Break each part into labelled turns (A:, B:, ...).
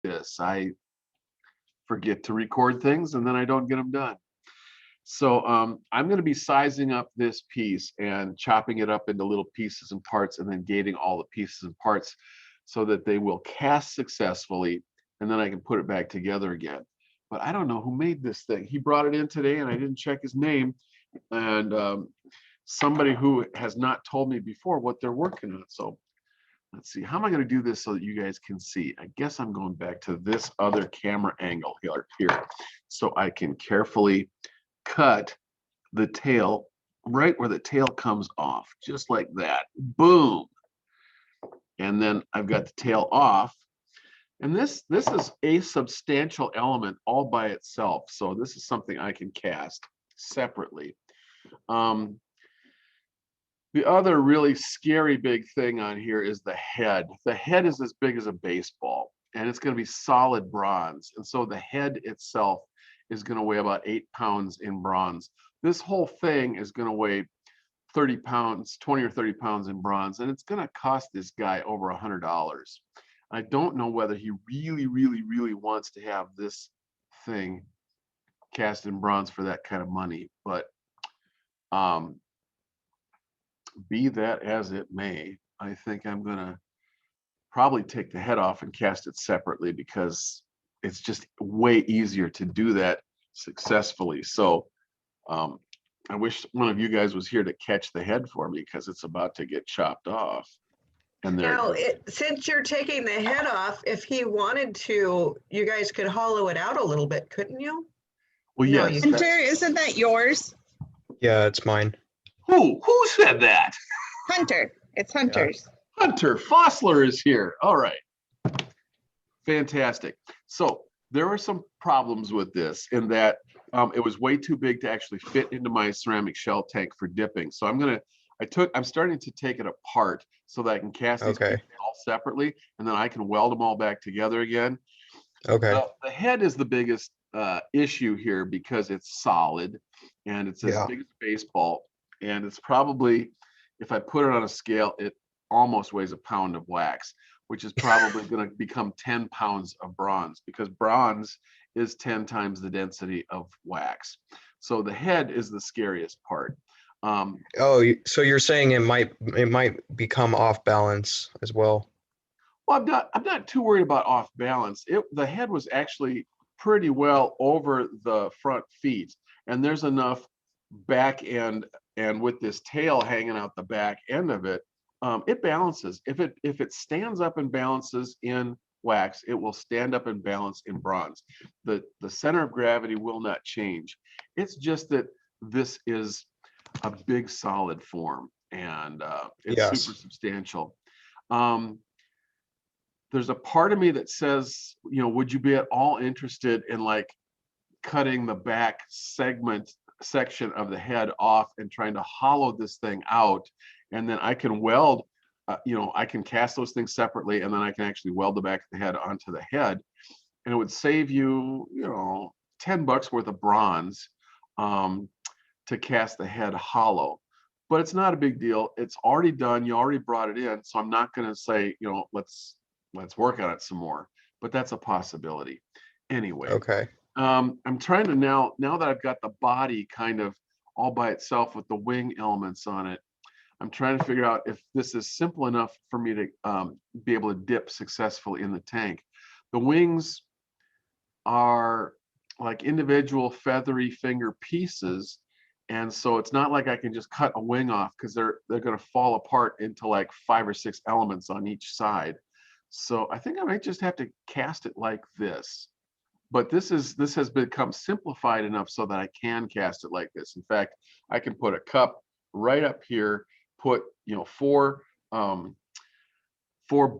A: this. I forget to record things and then I don't get them done. So I'm going to be sizing up this piece and chopping it up into little pieces and parts and then gating all the pieces and parts so that they will cast successfully and then I can put it back together again. But I don't know who made this thing. He brought it in today and I didn't check his name. And somebody who has not told me before what they're working on. So let's see, how am I going to do this so that you guys can see? I guess I'm going back to this other camera angle here so I can carefully cut the tail right where the tail comes off, just like that. Boom. And then I've got the tail off. And this is a substantial element all by itself. So this is something I can cast separately. The other really scary big thing on here is the head. The head is as big as a baseball and it's going to be solid bronze. And so the head itself is going to weigh about 8 pounds in bronze. This whole thing is going to weigh 30 pounds, 20 or 30 pounds in bronze, and it's going to cost this guy over $100. I don't know whether he really wants to have this thing cast in bronze for that kind of money, but be that as it may, I think I'm going to probably take the head off and cast it separately because it's just way easier to do that successfully. So I wish one of you guys was here to catch the head for me because it's about to get chopped off. And there
B: Now, since you're taking the head off, if he wanted to, you guys could hollow it out a little bit, couldn't you?
A: Well,
B: No,
A: yes.
C: Hunter, isn't that yours?
D: Yeah, it's mine.
A: Who said that?
C: Hunter, it's Hunter's.
A: Hunter Fossler is here. All right. Fantastic. So there were some problems with this in that it was way too big to actually fit into my ceramic shell tank for dipping. So I'm starting to take it apart so that I can cast these pieces all separately, and then I can weld them all back together again.
D: Okay.
A: The head is the biggest issue here because it's solid and it's as big as a baseball, and it's probably, if I put it on a scale, it almost weighs a pound of wax, which is probably going to become 10 pounds of bronze because bronze is 10 times the density of wax. So the head is the scariest part.
D: So you're saying it might become off balance as well?
A: Well, I'm not too worried about off balance. The head was actually pretty well over the front feet, and there's enough back end, and with this tail hanging out the back end of it, it balances. If it stands up and balances in wax, it will stand up and balance in bronze. The center of gravity will not change. It's just that this is a big solid form, and it's super substantial. There's a part of me that says, would you be at all interested in like cutting the back section of the head off and trying to hollow this thing out, and then I can weld, I can cast those things separately, and then I can actually weld the back of the head onto the head, and it would save you, $10 worth of bronze to cast the head hollow. But it's not a big deal. It's already done. You already brought it in, so I'm not going to say, let's work on it some more. But that's a possibility. Anyway.
D: Okay.
A: I'm trying to now that I've got the body kind of all by itself with the wing elements on it, I'm trying to figure out if this is simple enough for me to be able to dip successfully in the tank. The wings are like individual feathery finger pieces, and so it's not like I can just cut a wing off because they're going to fall apart into like 5 or 6 elements on each side. So I think I might just have to cast it like this. But this has become simplified enough so that I can cast it like this. In fact, I can put a cup right up here, put 4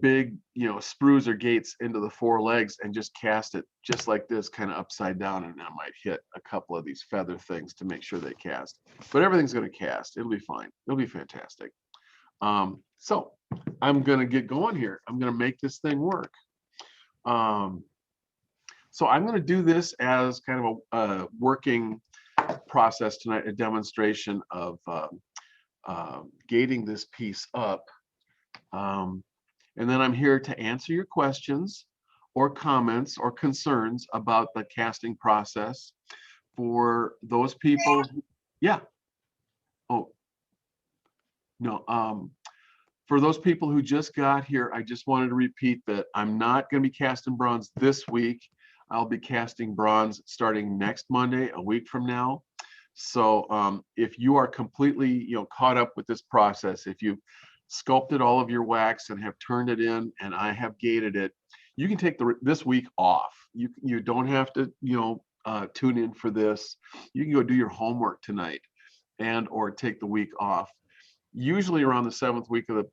A: big sprues or gates into the 4 legs, and just cast it just like this, kind of upside down, and I might hit a couple of these feather things to make sure they cast. But everything's going to cast. It'll be fine. It'll be fantastic. So I'm going to get going here. I'm going to make this thing work. So I'm going to do this as kind of a working process tonight, a demonstration of gating this piece up. And then I'm here to answer your questions or comments or concerns about the casting process for those people? Yeah. Oh, no. For those people who just got here, I just wanted to repeat that I'm not going to be casting bronze this week. I'll be casting bronze starting next Monday, a week from now. So if you are completely, caught up with this process, if you've sculpted all of your wax and have turned it in and I have gated it, you can take this week off. You don't have to, tune in for this. You can go do your homework tonight and or take the week off. Usually around the 7th week of the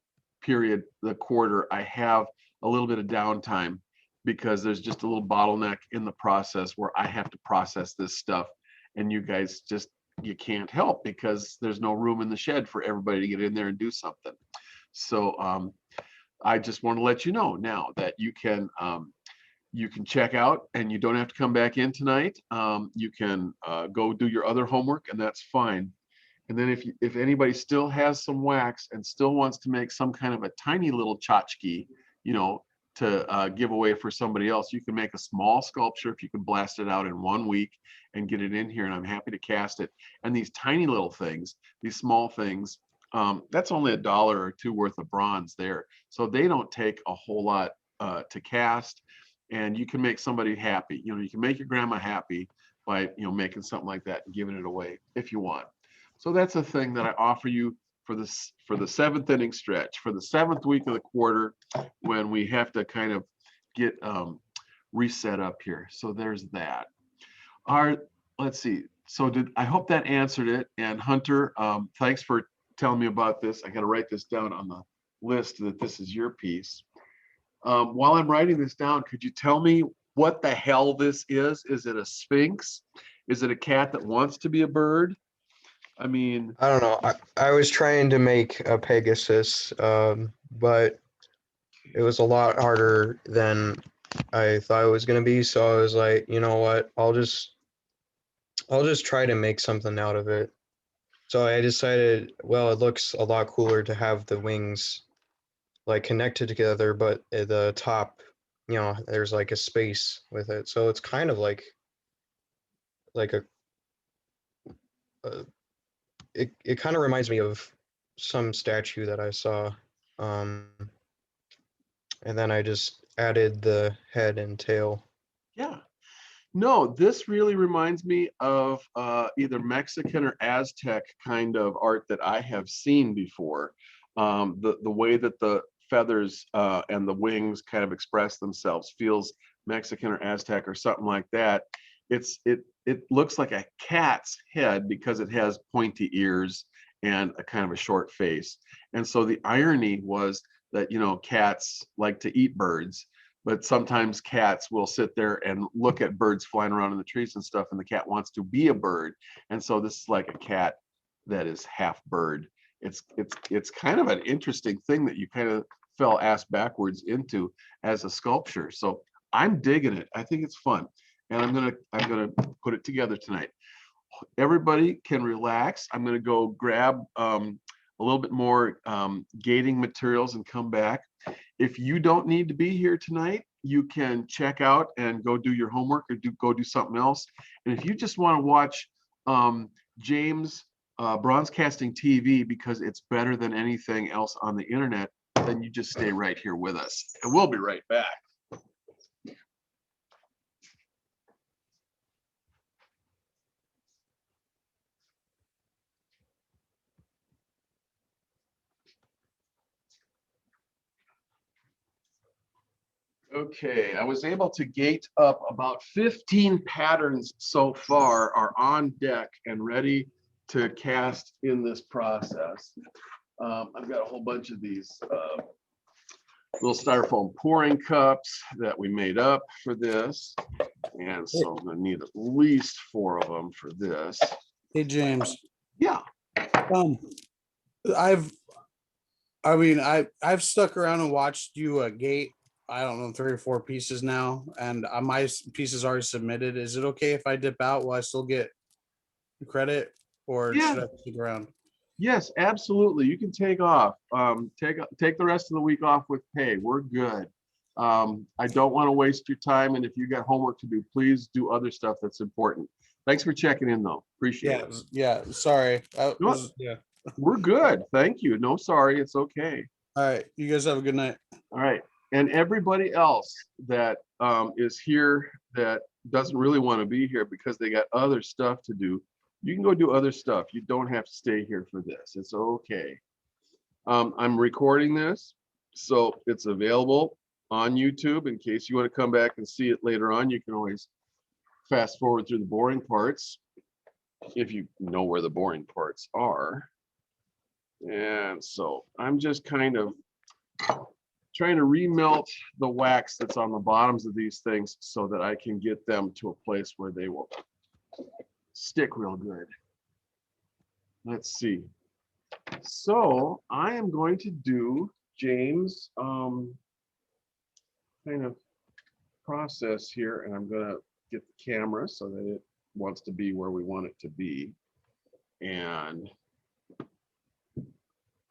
A: period, the quarter, I have a little bit of downtime because there's just a little bottleneck in the process where I have to process this stuff, and you guys you can't help because there's no room in the shed for everybody to get in there and do something. So I just want to let you know now that you can check out and you don't have to come back in tonight. You can go do your other homework, and that's fine. And then if anybody still has some wax and still wants to make some kind of a tiny little tchotchke, to give away for somebody else, you can make a small sculpture if you can blast it out in 1 week and get it in here, and I'm happy to cast it. And these tiny little things, these small things, that's only $1 or $2 worth of bronze there. So they don't take a whole lot to cast, and you can make somebody happy. You can make your grandma happy by, making something like that and giving it away if you want. So that's a thing that I offer you for the 7th inning stretch, for the 7th week of the quarter, when we have to kind of get reset up here. So there's that. Let's see. So I hope that answered it. And Hunter, thanks for telling me about this. I got to write this down on the list that this is your piece. While I'm writing this down, could you tell me what the hell this is? Is it a sphinx? Is it a cat that wants to be a bird? I mean,
D: I don't know. I was trying to make a Pegasus, but it was a lot harder than I thought it was gonna be. So I was like, you know what? I'll just try to make something out of it. So I decided, well, it looks a lot cooler to have the wings like connected together, but at the top, there's like a space with it. So it's kind of like it kind of reminds me of some statue that I saw. And then I just added the head and tail.
A: yeah. No, this really reminds me of either Mexican or Aztec kind of art that I have seen before. The way that the feathers and the wings kind of express themselves feels Mexican or Aztec or something like that. It looks like a cat's head because it has pointy ears and a kind of a short face. And so the irony was that, cats like to eat birds, but sometimes cats will sit there and look at birds flying around in the trees and stuff, and the cat wants to be a bird. And so this is like a cat that is half bird. It's kind of an interesting thing that you kind of fell ass backwards into as a sculpture. So I'm digging it. I think it's fun. And I'm gonna put it together tonight. Everybody can relax. I'm gonna go grab a little bit more gating materials and come back. If you don't need to be here tonight, you can check out and go do your homework or go do something else. And if you just want to watch James Bronze Casting TV because it's better than anything else on the internet, then you just stay right here with us. And we'll be right back. Okay, I was able to gate up about 15 patterns so far are on deck and ready to cast in this process. I've got a whole bunch of these little styrofoam pouring cups that we made up for this. And so I'm gonna need at least 4 of them for this.
E: Hey, James.
A: Yeah,
E: I've stuck around and watched you gate, I don't know, 3 or 4 pieces now, and my piece is already submitted. Is it okay if I dip out? Will I still get credit, or
A: Yeah.
E: should I stick around?
A: yes, absolutely. You can take off. Take the rest of the week off with pay. We're good. I don't want to waste your time. And if you got homework to do, please do other stuff that's important. Thanks for checking in though. Appreciate it.
E: Yeah, sorry.
A: No.
E: Yeah.
A: We're good. Thank you. No, sorry. It's okay.
E: All right, you guys have a good night.
A: All right. And everybody else that is here that doesn't really want to be here because they got other stuff to do, you can go do other stuff. You don't have to stay here for this. It's okay. I'm recording this, so it's available on YouTube in case you want to come back and see it later on. You can always fast forward through the boring parts if you know where the boring parts are. And so I'm just kind of trying to remelt the wax that's on the bottoms of these things so that I can get them to a place where they will stick real good. Let's see. So I am going to do James' kind of process here, and I'm going to get the camera so that it wants to be where we want it to be. And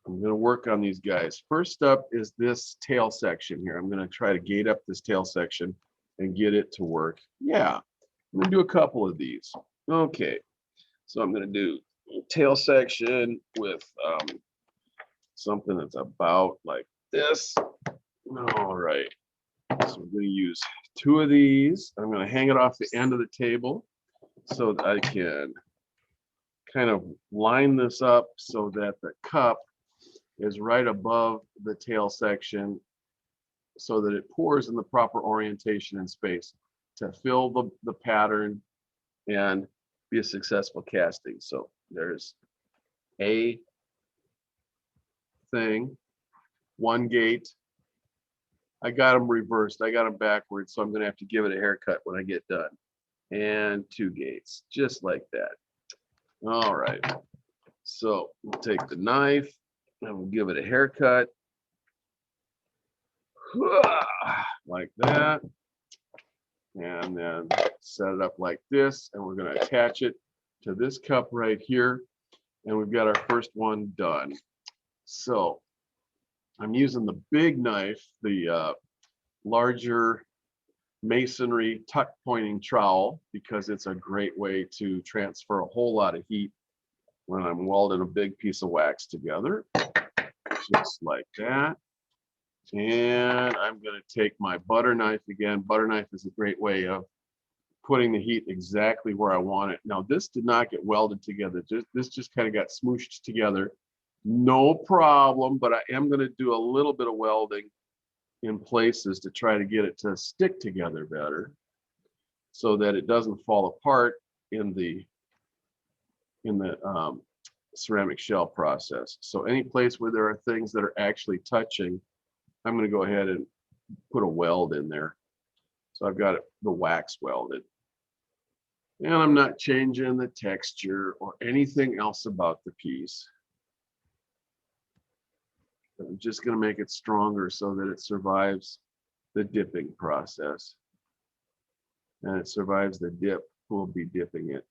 A: I'm going to work on these guys. First up is this tail section here. I'm going to try to gate up this tail section and get it to work. Yeah, I'm going to do a couple of these. Okay, so I'm going to do tail section with something that's about like this. All right, so I'm going to use 2 of these. I'm going to hang it off the end of the table so that I can kind of line this up so that the cup is right above the tail section so that it pours in the proper orientation and space to fill the pattern and be a successful casting. So there's a thing, 1 gate. I got them reversed. I got them backwards, so I'm going to have to give it a haircut when I get done. And 2 gates, just like that. All right. So we'll take the knife and we'll give it a haircut. Like that. And then set it up like this. And we're going to attach it to this cup right here. And we've got our first one done. So I'm using the big knife, the larger masonry tuck pointing trowel, because it's a great way to transfer a whole lot of heat when I'm welding a big piece of wax together, just like that. And I'm going to take my butter knife again. Butter knife is a great way of putting the heat exactly where I want it. Now, this did not get welded together. This just kind of got smooshed together. No problem, but I am going to do a little bit of welding in places to try to get it to stick together better so that it doesn't fall apart in the ceramic shell process. So any place where there are things that are actually touching, I'm going to go ahead and put a weld in there. So I've got the wax welded. And I'm not changing the texture or anything else about the piece. I'm just going to make it stronger so that it survives the dipping process. And it survives the dip. We'll be dipping it.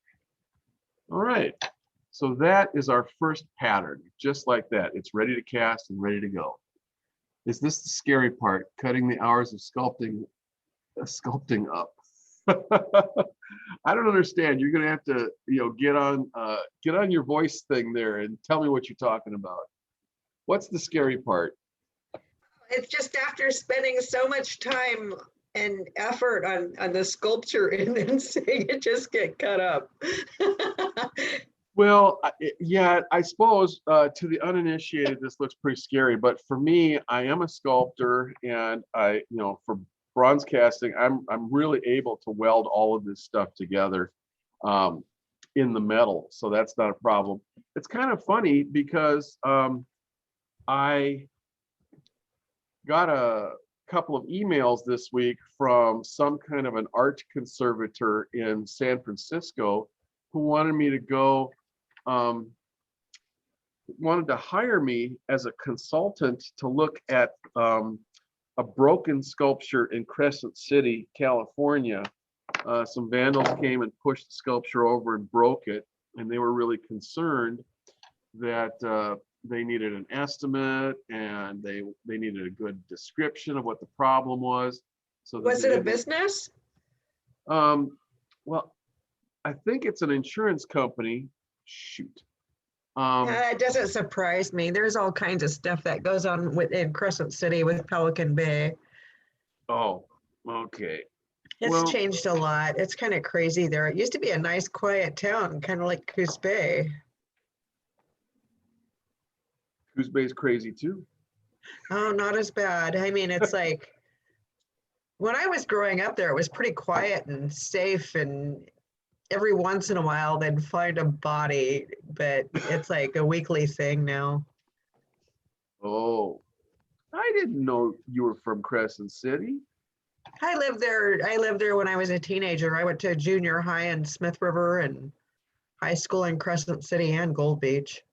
A: All right. So that is our first pattern. Just like that. It's ready to cast and ready to go. Is this the scary part? Cutting the hours of sculpting up. I don't understand. You're going to have to, get on your voice thing there and tell me what you're talking about. What's the scary part?
B: It's just after spending so much time and effort on the sculpture and then seeing it just get cut up.
A: Well, yeah, I suppose to the uninitiated, this looks pretty scary. But for me, I am a sculptor, and for bronze casting, I'm really able to weld all of this stuff together in the metal, so that's not a problem. It's kind of funny because I got a couple of emails this week from some kind of an art conservator in San Francisco who wanted me to go, wanted to hire me as a consultant to look at a broken sculpture in Crescent City, California. Some vandals came and pushed the sculpture over and broke it, and they were really concerned that they needed an estimate, and they needed a good description of what the problem was. So that
B: Was
A: they
B: it a
A: didn't-
B: business?
A: Well, I think it's an insurance company. Shoot.
B: It doesn't surprise me. There's all kinds of stuff that goes on in Crescent City with Pelican Bay.
A: Oh, okay.
B: It's
A: Well-
B: changed a lot. It's kind of crazy there. It used to be a nice, quiet town, kind of like Coos Bay.
A: Coos Bay's crazy too.
B: Oh, not as bad. I mean, it's like when I was growing up there, it was pretty quiet and safe, and every once in a while they'd find a body, but it's like a weekly thing now.
A: Oh, I didn't know you were from Crescent City.
B: I lived there when I was a teenager. I went to junior high in Smith River and high school in Crescent City and Gold Beach.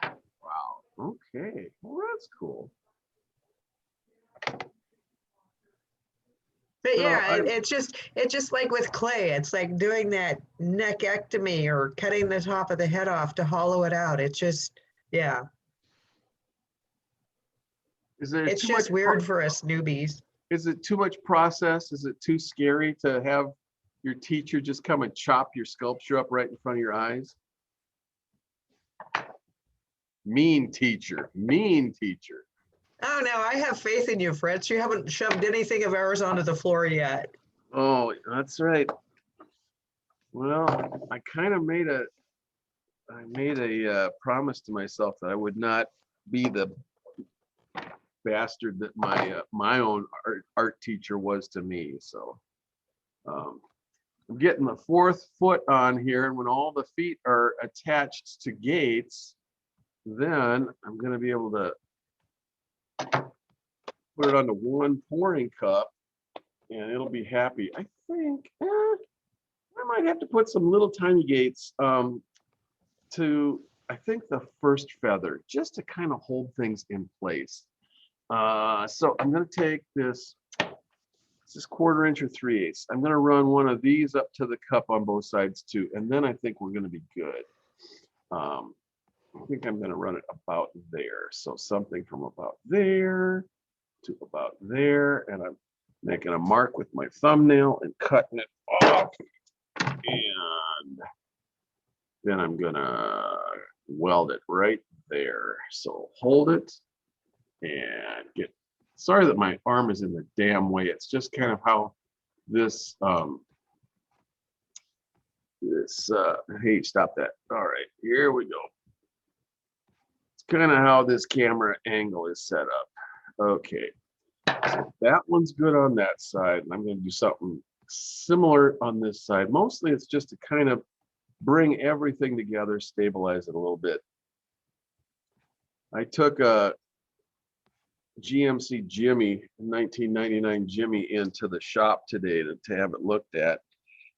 A: Wow. Okay. Well, that's cool.
B: But
A: So
B: yeah,
A: I-
B: it's just like with clay. It's like doing that neckectomy or cutting the top of the head off to hollow it out. It's just, yeah,
A: Is there
B: it's
A: too
B: just
A: much
B: weird for us newbies.
A: Is it too much process? Is it too scary to have your teacher just come and chop your sculpture up right in front of your eyes? Mean teacher, mean teacher.
B: Oh no, I have faith in you, Fritz. You haven't shoved anything of ours onto the floor yet.
A: Oh, that's right. Well, I kind of made a promise to myself that I would not be the bastard that my own art teacher was to me. So I'm getting the 4th foot on here, and when all the feet are attached to gates, then I'm going to be able to put it onto one pouring cup, and it'll be happy. I think I might have to put some little tiny gates to, I think, the first feather, just to kind of hold things in place. So I'm going to take this 1/4 inch or 3/8. I'm going to run one of these up to the cup on both sides too, and then I think we're going to be good. I think I'm going to run it about there. So something from about there to about there, and I'm making a mark with my thumbnail and cutting it off. And then I'm going to weld it right there. So hold it and get, sorry that my arm is in the damn way. It's just kind of how this, hey, stop that. All right, here we go. It's kind of how this camera angle is set up. Okay, so that one's good on that side, and I'm going to do something similar on this side. Mostly it's just to kind of bring everything together, stabilize it a little bit. I took a GMC Jimmy, 1999 Jimmy, into the shop today to have it looked at.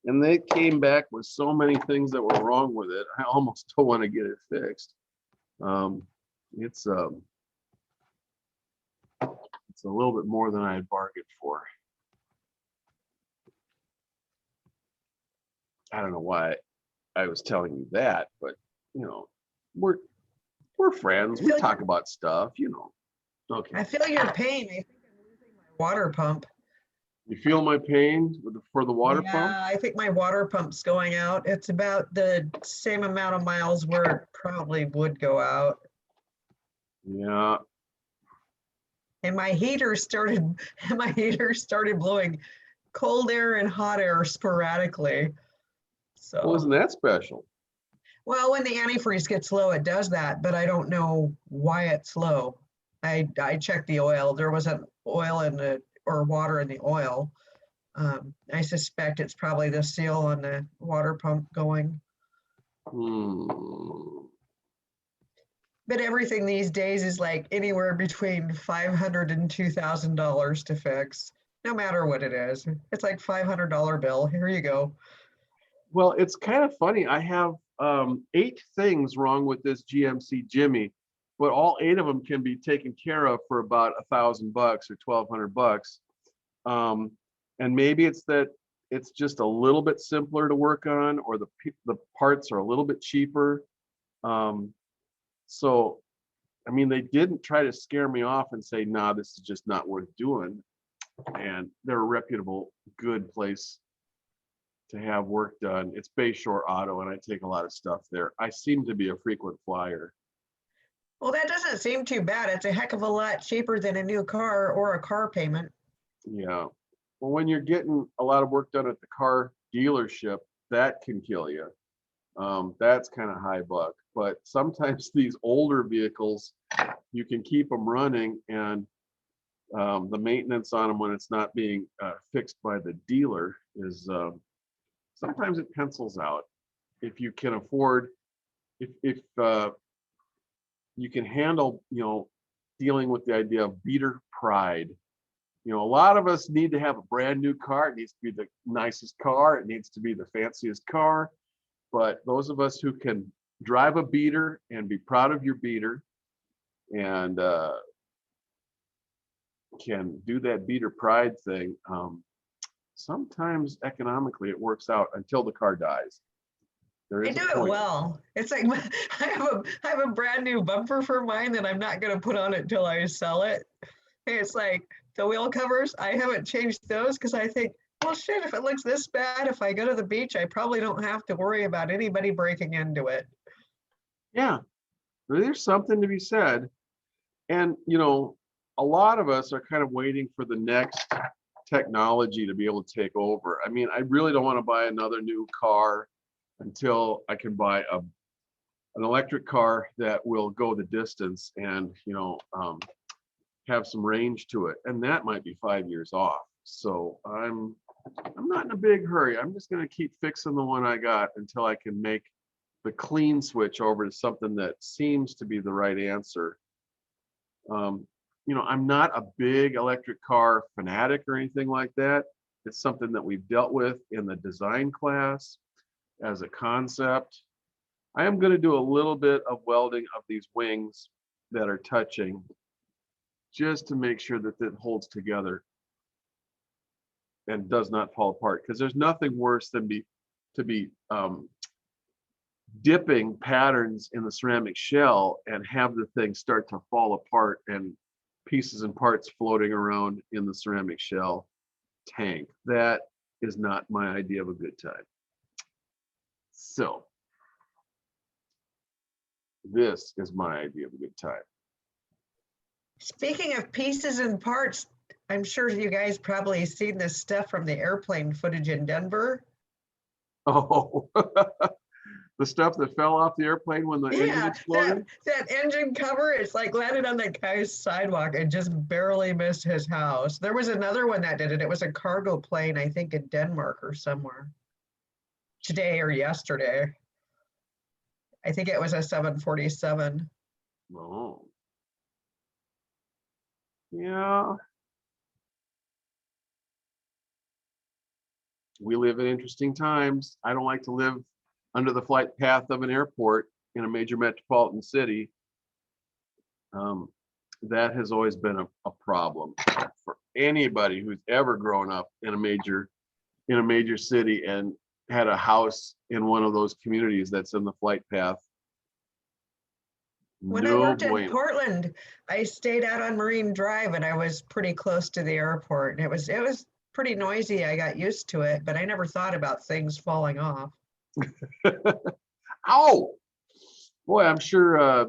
A: And they came back with so many things that were wrong with it. I almost don't want to get it fixed. It's a little bit more than I had bargained for. I don't know why I was telling you that, but you know, we're friends. We talk about stuff, you know. Okay.
B: I feel your pain. I think I'm losing my water pump.
A: You feel my pain for the water pump?
B: Yeah, I think my water pump's going out. It's about the same amount of miles where it probably would go out.
A: Yeah.
B: And my heater started blowing cold air and hot air sporadically. So,
A: Well, isn't that special?
B: well, when the antifreeze gets low, it does that, but I don't know why it's low. I checked the oil. There wasn't oil in the, or water in the oil. I suspect it's probably the seal on the water pump going. But everything these days is like anywhere between $500 and $2,000 to fix, no matter what it is. It's like $500 bill. Here you go.
A: Well, it's kind of funny. I have 8 things wrong with this GMC Jimmy, but all 8 of them can be taken care of for about $1,000 or $1,200. And maybe it's that it's just a little bit simpler to work on, or the parts are a little bit cheaper. So, I mean, they didn't try to scare me off and say, nah, this is just not worth doing. And they're a reputable, good place to have work done. It's Bayshore Auto, and I take a lot of stuff there. I seem to be a frequent flyer.
B: Well, that doesn't seem too bad. It's a heck of a lot cheaper than a new car or a car payment.
A: Yeah. Well, when you're getting a lot of work done at the car dealership, that can kill you. That's kind of high buck. But sometimes these older vehicles, you can keep them running, and the maintenance on them when it's not being fixed by the dealer is sometimes it pencils out. If you can afford, if you can handle, dealing with the idea of beater pride. A lot of us need to have a brand new car. It needs to be the nicest car. It needs to be the fanciest car. But those of us who can drive a beater and be proud of your beater and can do that beater pride thing, sometimes economically it works out until the car dies. There
B: I
A: is
B: do
A: a
B: it
A: point.
B: well. It's like I have a brand new bumper for mine that I'm not going to put on it till I sell it. And it's like the wheel covers, I haven't changed those because I think, well, shit, if it looks this bad, if I go to the beach, I probably don't have to worry about anybody breaking into it.
A: Yeah, there's something to be said. And, a lot of us are kind of waiting for the next technology to be able to take over. I mean, I really don't want to buy another new car until I can buy an electric car that will go the distance and, have some range to it. And that might be 5 years off. So I'm not in a big hurry. I'm just going to keep fixing the one I got until I can make the clean switch over to something that seems to be the right answer. I'm not a big electric car fanatic or anything like that. It's something that we've dealt with in the design class as a concept. I am going to do a little bit of welding of these wings that are touching just to make sure that it holds together and does not fall apart, because there's nothing worse than to be dipping patterns in the ceramic shell and have the thing start to fall apart and pieces and parts floating around in the ceramic shell tank. That is not my idea of a good time. So this is my idea of a good time.
B: Speaking of pieces and parts, I'm sure you guys probably seen this stuff from the airplane footage in Denver.
A: Oh, the stuff that fell off the airplane when the engine
B: Yeah,
A: exploded?
B: that engine cover, it's like landed on that guy's sidewalk and just barely missed his house. There was another one that did it. It was a cargo plane, I think in Denmark or somewhere. Today or yesterday. I think it was a 747.
A: Oh. Yeah. We live in interesting times. I don't like to live under the flight path of an airport in a major metropolitan city. That has always been a problem for anybody who's ever grown up in a major city and had a house in one of those communities that's in the flight path.
B: When I
A: No
B: worked in
A: bueno.
B: Portland, I stayed out on Marine Drive and I was pretty close to the airport. And it was pretty noisy. I got used to it, but I never thought about things falling off.
A: Ow! Boy, I'm sure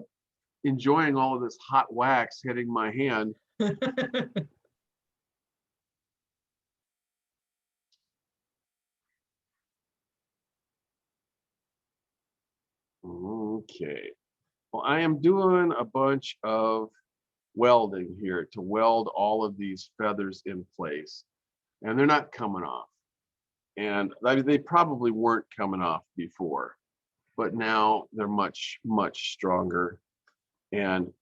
A: enjoying all of this hot wax hitting my hand. Okay. Well, I am doing a bunch of welding here to weld all of these feathers in place, and they're not coming off. And they probably weren't coming off before, but now they're much, much stronger and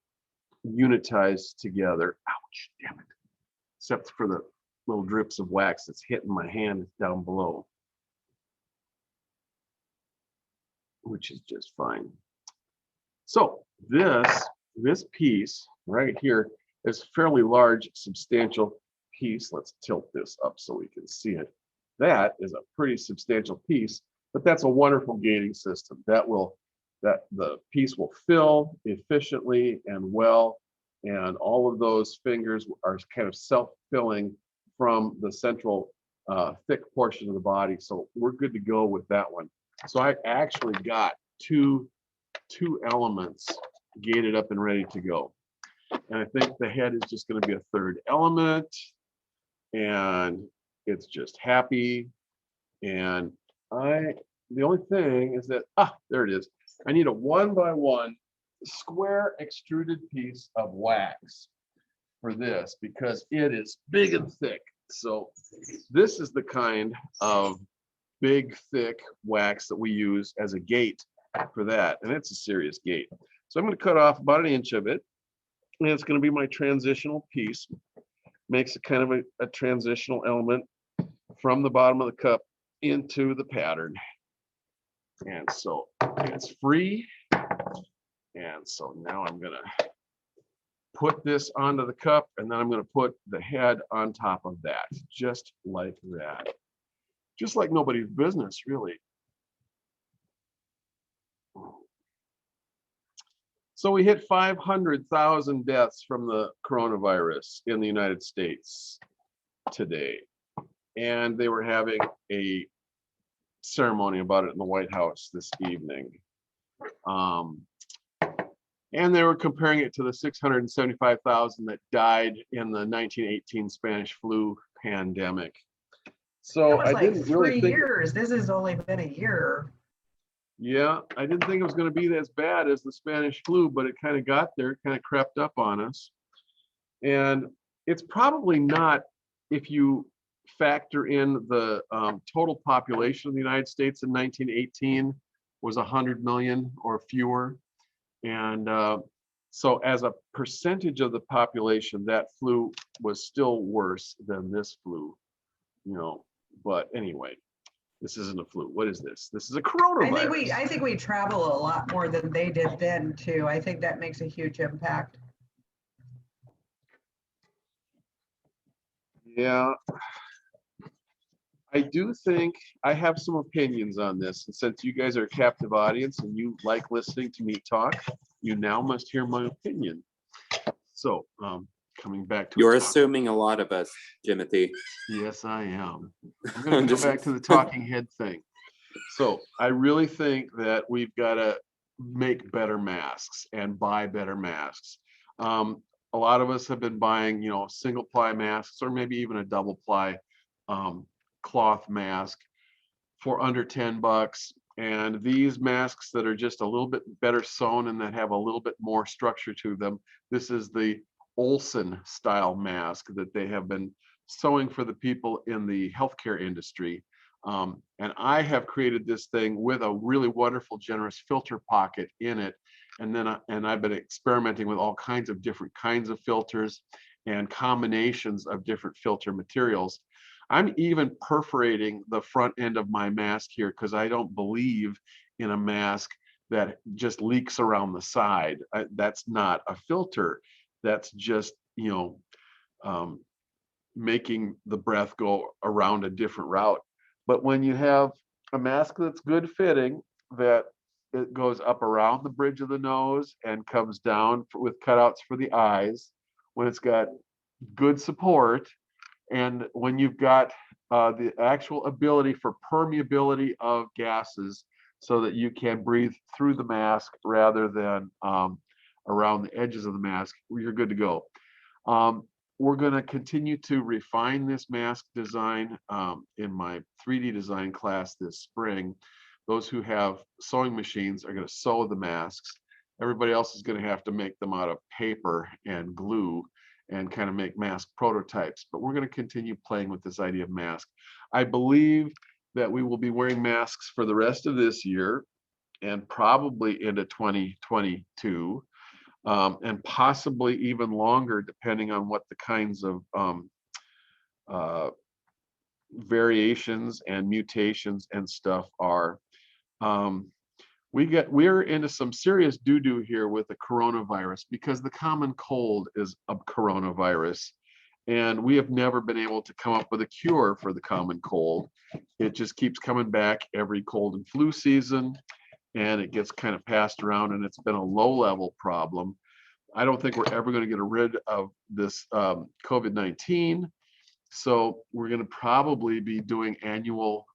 A: unitized together. Ouch, damn it. Except for the little drips of wax that's hitting my hand down below, which is just fine. So this piece right here is a fairly large, substantial piece. Let's tilt this up so we can see it. That is a pretty substantial piece, but that's a wonderful gating system that will that the piece will fill efficiently and well. And all of those fingers are kind of self-filling from the central thick portion of the body. So we're good to go with that one. So I actually got two elements gated up and ready to go. And I think the head is just going to be a third element. And it's just happy. And the only thing is that, there it is. I need a 1x1 square extruded piece of wax for this because it is big and thick. So this is the kind of big, thick wax that we use as a gate for that. And it's a serious gate. So I'm going to cut off about 1 inch of it. And it's going to be my transitional piece. Makes it kind of a transitional element from the bottom of the cup into the pattern. And so it's free. And so now I'm going to put this onto the cup, and then I'm going to put the head on top of that, just like that. Just like nobody's business, really. So we hit 500,000 deaths from the coronavirus in the United States today. And they were having a ceremony about it in the White House this evening. And they were comparing it to the 675,000 that died in the 1918 Spanish flu pandemic. So
B: That was
A: I
B: like
A: didn't really
B: 3
A: think,
B: years. This has only been a year.
A: yeah, I didn't think it was going to be as bad as the Spanish flu, but it kind of got there, kind of crept up on us. And it's probably not, if you factor in the total population of the United States in 1918 was 100 million or fewer. And so as a percentage of the population, that flu was still worse than this flu, you know. But anyway, this isn't a flu. What is this? This is a coronavirus.
B: I think we travel a lot more than they did then too. I think that makes a huge impact.
A: Yeah. I do think I have some opinions on this. And since you guys are a captive audience and you like listening to me talk, you now must hear my opinion. So coming back to
F: You're assuming a lot of us, Jimothy.
A: Yes, I am. I'm going to go back to the talking head thing. So I really think that we've got to make better masks and buy better masks. A lot of us have been buying, you know, single ply masks or maybe even a double ply cloth mask for under $10. And these masks that are just a little bit better sewn and that have a little bit more structure to them. This is the Olsen style mask that they have been sewing for the people in the healthcare industry. And I have created this thing with a really wonderful, generous filter pocket in it. And then I've been experimenting with all kinds of different kinds of filters and combinations of different filter materials. I'm even perforating the front end of my mask here because I don't believe in a mask that just leaks around the side. That's not a filter. That's just, you know, making the breath go around a different route. But when you have a mask that's good fitting, that it goes up around the bridge of the nose and comes down with cutouts for the eyes, when it's got good support, and when you've got the actual ability for permeability of gases so that you can breathe through the mask rather than around the edges of the mask, you're good to go. We're going to continue to refine this mask design in my 3D design class this spring. Those who have sewing machines are going to sew the masks. Everybody else is going to have to make them out of paper and glue and kind of make mask prototypes. But we're going to continue playing with this idea of mask. I believe that we will be wearing masks for the rest of this year and probably into 2022. And possibly even longer, depending on what the kinds of variations and mutations and stuff are. We're into some serious doo-doo here with the coronavirus because the common cold is a coronavirus, and we have never been able to come up with a cure for the common cold. It just keeps coming back every cold and flu season. and it gets kind of passed around, and it's been a low level problem. I don't think we're ever going to get rid of this COVID-19. So we're going to probably be doing annual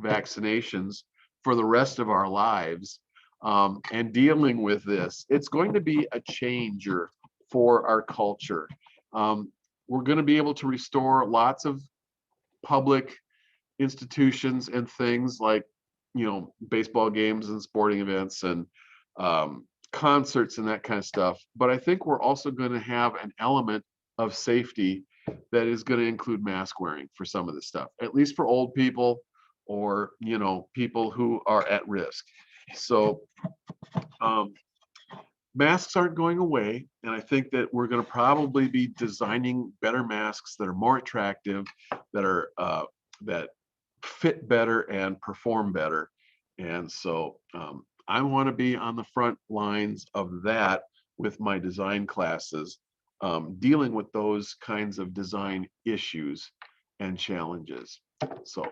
A: vaccinations for the rest of our lives, and dealing with this. It's going to be a changer for our culture. We're going to be able to restore lots of public institutions and things like, baseball games and sporting events and concerts and that kind of stuff. But I think we're also going to have an element of safety that is going to include mask wearing for some of this stuff, at least for old people or, people who are at risk. So masks aren't going away. And I think that we're going to probably be designing better masks that are more attractive, that are that fit better and perform better. And so I want to be on the front lines of that with my design classes, dealing with those kinds of design issues and challenges. So,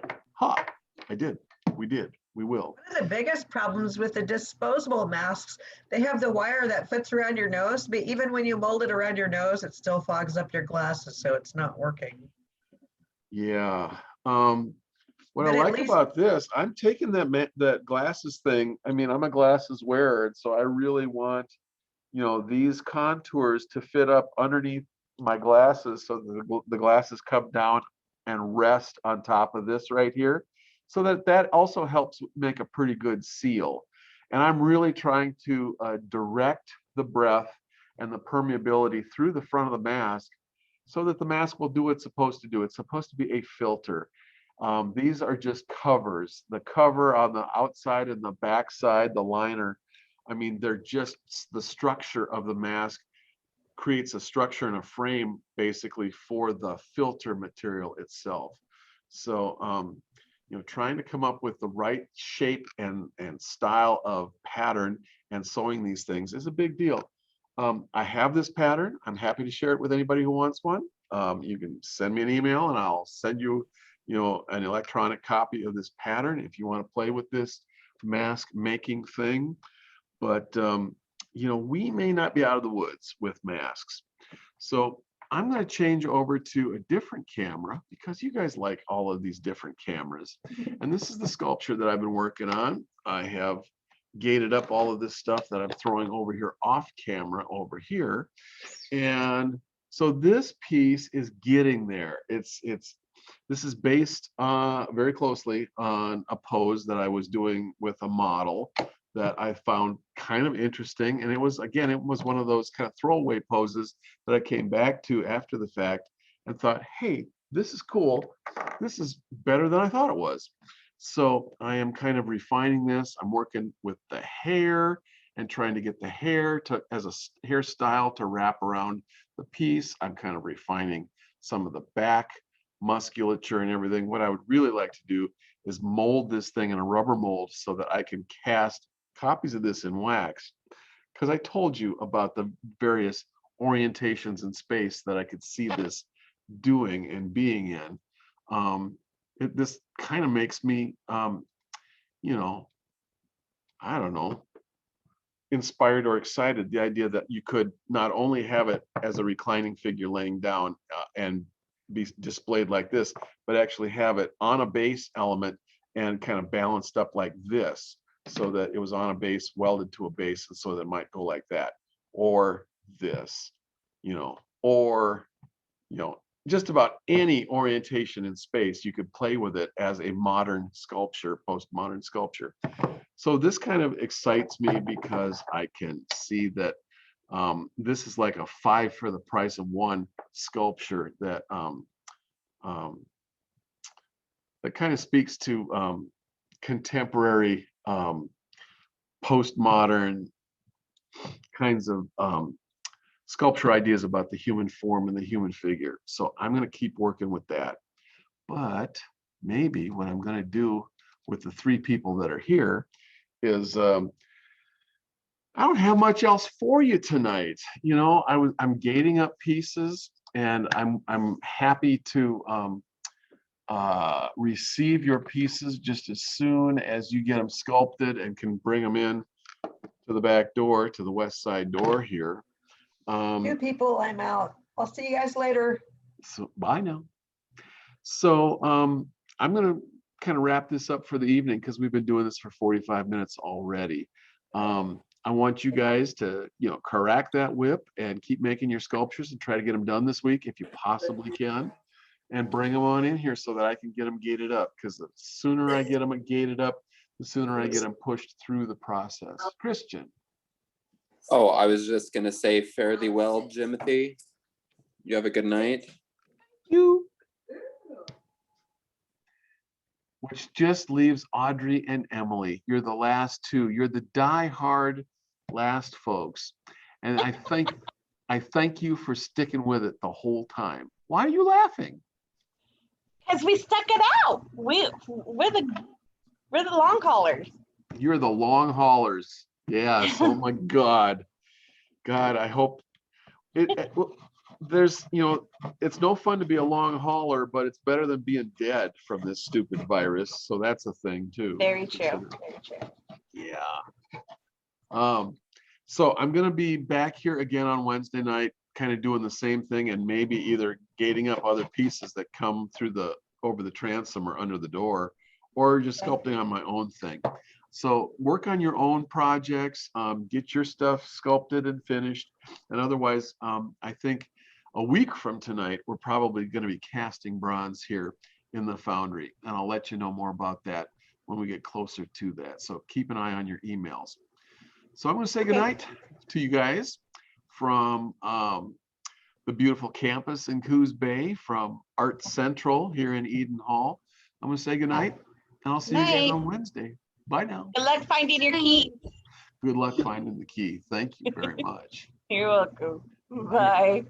A: we will.
B: One of the biggest problems with the disposable masks, they have the wire that fits around your nose, but even when you mold it around your nose, it still fogs up your glasses, so it's not working.
A: Yeah. What
B: But
A: I
B: at
A: like
B: least-
A: about this, I'm taking that glasses thing. I mean, I'm a glasses wearer, and so I really want, these contours to fit up underneath my glasses so that the glasses come down and rest on top of this right here, so that also helps make a pretty good seal. And I'm really trying to direct the breath and the permeability through the front of the mask so that the mask will do what it's supposed to do. It's supposed to be a filter. These are just covers. The cover on the outside and the back side, the liner, I mean, they're just the structure of the mask creates a structure and a frame basically for the filter material itself. So, trying to come up with the right shape and style of pattern and sewing these things is a big deal. I have this pattern. I'm happy to share it with anybody who wants one. You can send me an email and I'll send you, an electronic copy of this pattern if you want to play with this mask making thing. But, we may not be out of the woods with masks. So I'm going to change over to a different camera because you guys like all of these different cameras. And this is the sculpture that I've been working on. I have gated up all of this stuff that I'm throwing over here off camera over here. And so this piece is getting there. This is based very closely on a pose that I was doing with a model that I found kind of interesting. And it was one of those kind of throwaway poses that I came back to after the fact and thought, hey, this is cool. This is better than I thought it was. So I am kind of refining this. I'm working with the hair and trying to get the hair as a hairstyle to wrap around the piece. I'm kind of refining some of the back musculature and everything. What I would really like to do is mold this thing in a rubber mold so that I can cast copies of this in wax, because I told you about the various orientations in space that I could see this doing and being in. This kind of makes me, I don't know, inspired or excited. The idea that you could not only have it as a reclining figure laying down and be displayed like this, but actually have it on a base element and kind of balanced up like this, so that it was on a base welded to a base, and so that it might go like that, or this, or just about any orientation in space. You could play with it as a modern sculpture, postmodern sculpture. So this kind of excites me because I can see that this is like a 5 for the price of 1 sculpture that that kind of speaks to contemporary postmodern kinds of sculpture ideas about the human form and the human figure. So I'm going to keep working with that. But maybe what I'm going to do with the 3 people that are here is I don't have much else for you tonight. I'm gating up pieces, and I'm happy to receive your pieces just as soon as you get them sculpted and can bring them in to the back door, to the west side door here.
B: You people, I'm out. I'll see you guys later.
A: So bye now. So I'm gonna kind of wrap this up for the evening because we've been doing this for 45 minutes already. I want you guys to, correct that whip and keep making your sculptures and try to get them done this week if you possibly can, and bring them on in here so that I can get them gated up, because the sooner I get them gated up, the sooner I get them pushed through the process. Christian.
F: Oh, I was just gonna say fare thee well, Jimothy. You have a good night.
A: You. Which just leaves Audrey and Emily. You're the last two. You're the die-hard last folks. And I thank you for sticking with it the whole time. Why are you laughing?
G: Because we stuck it out. We're the long haulers.
A: You're the long haulers. Yes. Oh my God. God, I hope there's, it's no fun to be a long hauler, but it's better than being dead from this stupid virus. So that's a thing too.
G: Very true. Very true.
A: Yeah. So I'm gonna be back here again on Wednesday night, kind of doing the same thing, and maybe either gating up other pieces that come through over the transom or under the door, or just sculpting on my own thing. So work on your own projects, get your stuff sculpted and finished. And otherwise, I think a week from tonight, we're probably going to be casting bronze here in the foundry. And I'll let you know more about that when we get closer to that. So keep an eye on your emails. So I'm going to say goodnight to you guys from the beautiful campus in Coos Bay, from Art Central here in Eden Hall. I'm going to say goodnight, and I'll see you again
G: Night.
A: on Wednesday. Bye now.
G: Good luck finding your key.
A: Good luck finding the key. Thank you very much.
G: You're welcome. Bye.